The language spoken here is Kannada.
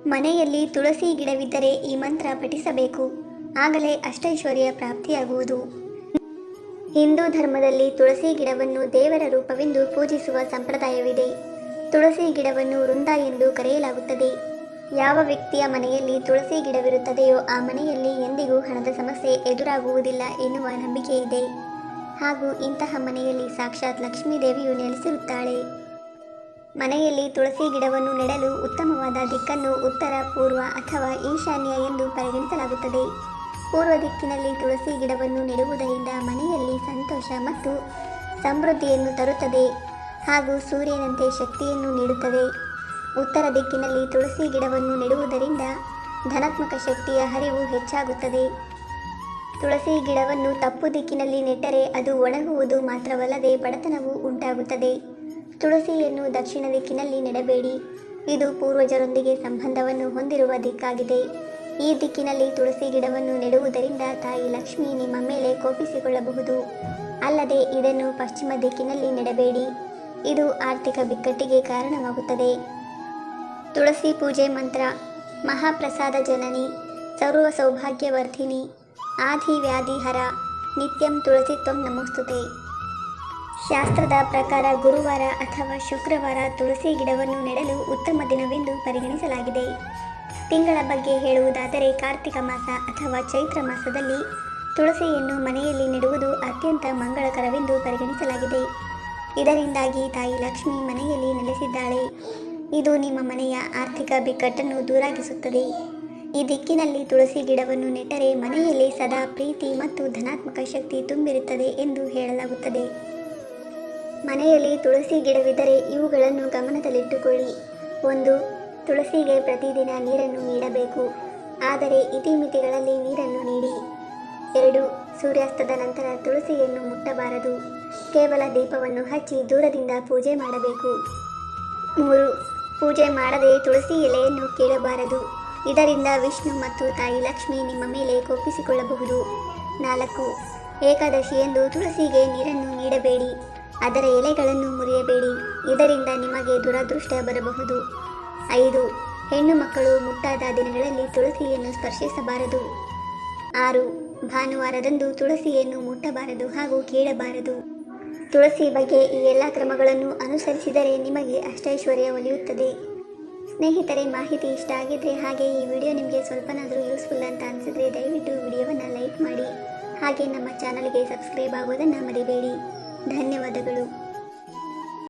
ಮನೆಯಲ್ಲಿ ತುಳಸಿ ಗಿಡವಿದ್ದರೆ ಈ ಮಂತ್ರ ಪಠಿಸಬೇಕು, ಆಗಲೇ ಅಷ್ಟೈಶ್ವರ್ಯ ಪ್ರಾಪ್ತಿಯಾಗುವುದು. ಹಿಂದೂ ಧರ್ಮದಲ್ಲಿ ತುಳಸಿ ಗಿಡವನ್ನು ದೇವರ ರೂಪವೆಂದು ಪೂಜಿಸುವ ಸಂಪ್ರದಾಯವಿದೆ. ತುಳಸಿ ಗಿಡವನ್ನು ವೃಂದ ಎಂದು ಕರೆಯಲಾಗುತ್ತದೆ. ಯಾವ ವ್ಯಕ್ತಿಯ ಮನೆಯಲ್ಲಿ ತುಳಸಿ ಗಿಡವಿರುತ್ತದೆಯೋ ಆ ಮನೆಯಲ್ಲಿ ಎಂದಿಗೂ ಹಣದ ಸಮಸ್ಯೆ ಎದುರಾಗುವುದಿಲ್ಲ ಎನ್ನುವ ನಂಬಿಕೆ ಇದೆ. ಹಾಗೂ ಇಂತಹ ಮನೆಯಲ್ಲಿ ಸಾಕ್ಷಾತ್ ಲಕ್ಷ್ಮೀದೇವಿಯು ನೆಲೆಸಿರುತ್ತಾಳೆ. ಮನೆಯಲ್ಲಿ ತುಳಸಿ ಗಿಡವನ್ನು ನೆಡಲು ಉತ್ತಮವಾದ ದಿಕ್ಕನ್ನು ಉತ್ತರ, ಪೂರ್ವ ಅಥವಾ ಈಶಾನ್ಯ ಎಂದು ಪರಿಗಣಿಸಲಾಗುತ್ತದೆ. ಪೂರ್ವ ದಿಕ್ಕಿನಲ್ಲಿ ತುಳಸಿ ಗಿಡವನ್ನು ನೆಡುವುದರಿಂದ ಮನೆಯಲ್ಲಿ ಸಂತೋಷ ಮತ್ತು ಸಮೃದ್ಧಿಯನ್ನು ತರುತ್ತದೆ ಹಾಗೂ ಸೂರ್ಯನಂತೆ ಶಕ್ತಿಯನ್ನು ನೀಡುತ್ತದೆ. ಉತ್ತರ ದಿಕ್ಕಿನಲ್ಲಿ ತುಳಸಿ ಗಿಡವನ್ನು ನೆಡುವುದರಿಂದ ಧನಾತ್ಮಕ ಶಕ್ತಿಯ ಹರಿವು ಹೆಚ್ಚಾಗುತ್ತದೆ. ತುಳಸಿ ಗಿಡವನ್ನು ತಪ್ಪು ದಿಕ್ಕಿನಲ್ಲಿ ನೆಟ್ಟರೆ ಅದು ಒಣಗುವುದು ಮಾತ್ರವಲ್ಲದೆ ಬಡತನವೂ ಉಂಟಾಗುತ್ತದೆ. ತುಳಸಿಯನ್ನು ದಕ್ಷಿಣ ದಿಕ್ಕಿನಲ್ಲಿ ನೆಡಬೇಡಿ. ಇದು ಪೂರ್ವಜರೊಂದಿಗೆ ಸಂಬಂಧವನ್ನು ಹೊಂದಿರುವ ದಿಕ್ಕಾಗಿದೆ. ಈ ದಿಕ್ಕಿನಲ್ಲಿ ತುಳಸಿ ಗಿಡವನ್ನು ನೆಡುವುದರಿಂದ ತಾಯಿ ಲಕ್ಷ್ಮಿ ನಿಮ್ಮ ಮೇಲೆ ಕೋಪಿಸಿಕೊಳ್ಳಬಹುದು. ಅಲ್ಲದೆ ಇದನ್ನು ಪಶ್ಚಿಮ ದಿಕ್ಕಿನಲ್ಲಿ ನೆಡಬೇಡಿ. ಇದು ಆರ್ಥಿಕ ಬಿಕ್ಕಟ್ಟಿಗೆ ಕಾರಣವಾಗುತ್ತದೆ. ತುಳಸಿ ಪೂಜೆ ಮಂತ್ರ: ಮಹಾಪ್ರಸಾದ ಜನನಿ, ಸರ್ವ ಸೌಭಾಗ್ಯವರ್ಧಿನಿ, ಆಧಿ ವ್ಯಾಧಿಹರ, ನಿತ್ಯಂ ತುಳಸಿತ್ವಂ ನಮೋಸ್ತುತೆ. ಶಾಸ್ತ್ರದ ಪ್ರಕಾರ ಗುರುವಾರ ಅಥವಾ ಶುಕ್ರವಾರ ತುಳಸಿ ಗಿಡವನ್ನು ನೆಡಲು ಉತ್ತಮ ದಿನವೆಂದು ಪರಿಗಣಿಸಲಾಗಿದೆ. ತಿಂಗಳ ಬಗ್ಗೆ ಹೇಳುವುದಾದರೆ ಕಾರ್ತಿಕ ಮಾಸ ಅಥವಾ ಚೈತ್ರ ಮಾಸದಲ್ಲಿ ತುಳಸಿಯನ್ನು ಮನೆಯಲ್ಲಿ ನೆಡುವುದು ಅತ್ಯಂತ ಮಂಗಳಕರವೆಂದು ಪರಿಗಣಿಸಲಾಗಿದೆ. ಇದರಿಂದಾಗಿ ತಾಯಿ ಲಕ್ಷ್ಮಿ ಮನೆಯಲ್ಲಿ ನೆಲೆಸಿದ್ದಾಳೆ. ಇದು ನಿಮ್ಮ ಮನೆಯ ಆರ್ಥಿಕ ಬಿಕ್ಕಟ್ಟನ್ನು ದೂರಾಗಿಸುತ್ತದೆ. ಈ ದಿಕ್ಕಿನಲ್ಲಿ ತುಳಸಿ ಗಿಡವನ್ನು ನೆಟ್ಟರೆ ಮನೆಯಲ್ಲಿ ಸದಾ ಪ್ರೀತಿ ಮತ್ತು ಧನಾತ್ಮಕ ಶಕ್ತಿ ತುಂಬಿರುತ್ತದೆ ಎಂದು ಹೇಳಲಾಗುತ್ತದೆ. ಮನೆಯಲ್ಲಿ ತುಳಸಿ ಗಿಡವಿದ್ದರೆ ಇವುಗಳನ್ನು ಗಮನದಲ್ಲಿಟ್ಟುಕೊಳ್ಳಿ. 1. ತುಳಸಿಗೆ ಪ್ರತಿದಿನ ನೀರನ್ನು ನೀಡಬೇಕು, ಆದರೆ ಇತಿಮಿತಿಗಳಲ್ಲಿ ನೀರನ್ನು ನೀಡಿ. 2. ಸೂರ್ಯಾಸ್ತದ ನಂತರ ತುಳಸಿಯನ್ನು ಮುಟ್ಟಬಾರದು, ಕೇವಲ ದೀಪವನ್ನು ಹಚ್ಚಿ ದೂರದಿಂದ ಪೂಜೆ ಮಾಡಬೇಕು. 3. ಪೂಜೆ ಮಾಡದೆ ತುಳಸಿ ಎಲೆಯನ್ನು ಕೀಳಬಾರದು, ಇದರಿಂದ ವಿಷ್ಣು ಮತ್ತು ತಾಯಿ ಲಕ್ಷ್ಮಿ ನಿಮ್ಮ ಮೇಲೆ ಕೋಪಿಸಿಕೊಳ್ಳಬಹುದು. 4. ಏಕಾದಶಿಯಂದು ತುಳಸಿಗೆ ನೀರನ್ನು ನೀಡಬೇಡಿ, ಅದರ ಎಲೆಗಳನ್ನು ಮುರಿಯಬೇಡಿ, ಇದರಿಂದ ನಿಮಗೆ ದುರದೃಷ್ಟ ಬರಬಹುದು. 5. ಹೆಣ್ಣು ಮಕ್ಕಳು ಮುಟ್ಟಾದ ದಿನಗಳಲ್ಲಿ ತುಳಸಿಯನ್ನು ಸ್ಪರ್ಶಿಸಬಾರದು. 6. ಭಾನುವಾರದಂದು ತುಳಸಿಯನ್ನು ಮುಟ್ಟಬಾರದು ಹಾಗೂ ಕೀಳಬಾರದು. ತುಳಸಿ ಬಗ್ಗೆ ಈ ಎಲ್ಲ ಕ್ರಮಗಳನ್ನು ಅನುಸರಿಸಿದರೆ ನಿಮಗೆ ಅಷ್ಟೈಶ್ವರ್ಯ ಒಲಿಯುತ್ತದೆ. ಸ್ನೇಹಿತರೆ, ಮಾಹಿತಿ ಇಷ್ಟ ಆಗಿದ್ರೆ ಹಾಗೆ ಈ ವಿಡಿಯೋ ನಿಮಗೆ ಸ್ವಲ್ಪನಾದರೂ ಯೂಸ್ಫುಲ್ ಅಂತ ಅನಿಸಿದ್ರೆ ದಯವಿಟ್ಟು ವಿಡಿಯೋವನ್ನು ಲೈಕ್ ಮಾಡಿ. ಹಾಗೆ ನಮ್ಮ ಚಾನಲ್ಗೆ ಸಬ್ಸ್ಕ್ರೈಬ್ ಆಗೋದನ್ನು ಮರಿಬೇಡಿ. ಧನ್ಯವಾದಗಳು.